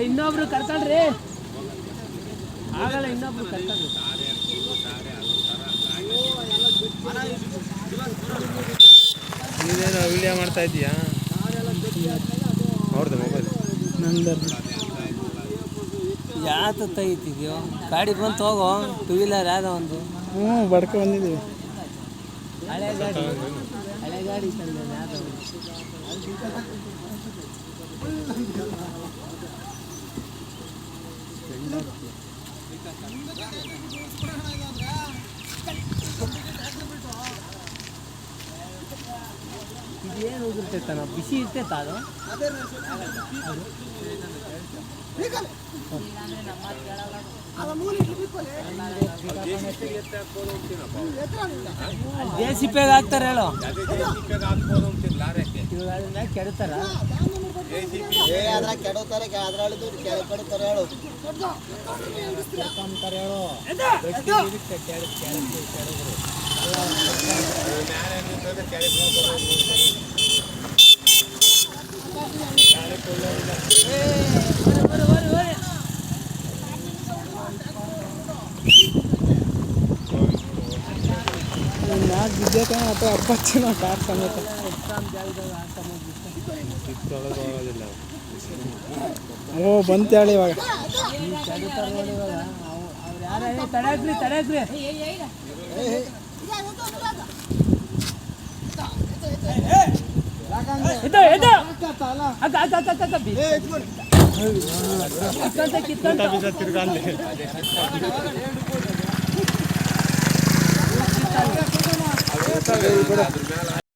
ಇನ್ನೊಬ್ರು ಕರ್ಕೊಂಡ್ರಿ ಆಗಲ್ಲ ಇನ್ನೊಬ್ರು ಕರ್ಕೊಂಡ್ರಿ ನೀನೇನು ವಿಡಿಯೋ ಮಾಡ್ತಾ ಇದೀಯಾ ಅವ್ರದ್ದು ಮೊಬೈಲ್ ನಂದು ಯಾತ ತೆಗಿತಿದ್ಯೋ ಗಾಡಿ ಬಂತು ಹೋಗೋ ಟೂ ವೀಲರ್ ಯಾವುದೋ ಒಂದು ಬಡ್ಕೊ ಬಂದಿದ್ದೀವಿ ಹಳೆ ಗಾಡಿ ತಂದೆ ಯಾವುದೋ ಇದೇನು ಹೋಗಿರ್ತೈತನ ಬಿಸಿ ಇರ್ತೈತ ಅದು JCB ಹಾಕ್ತಾರೆ ಹೇಳು ಕೆಡ್ತಾರ ಕೆಡುತ್ತಾರೆ ಕೆಡುತ್ತಾರೆ ಹೇಳು ನಾಲ್ಕು ಬಿದ್ದೈತೆ ಅಥವಾ ಅಪ್ಪಚ್ಚಿನ ಕಾರ್ ಸಮೇತ ಓ ಬಂತೇಳಿ ಇವಾಗ ತಡಕ್ರಿ ತಿರ್ಗಾಂದೆ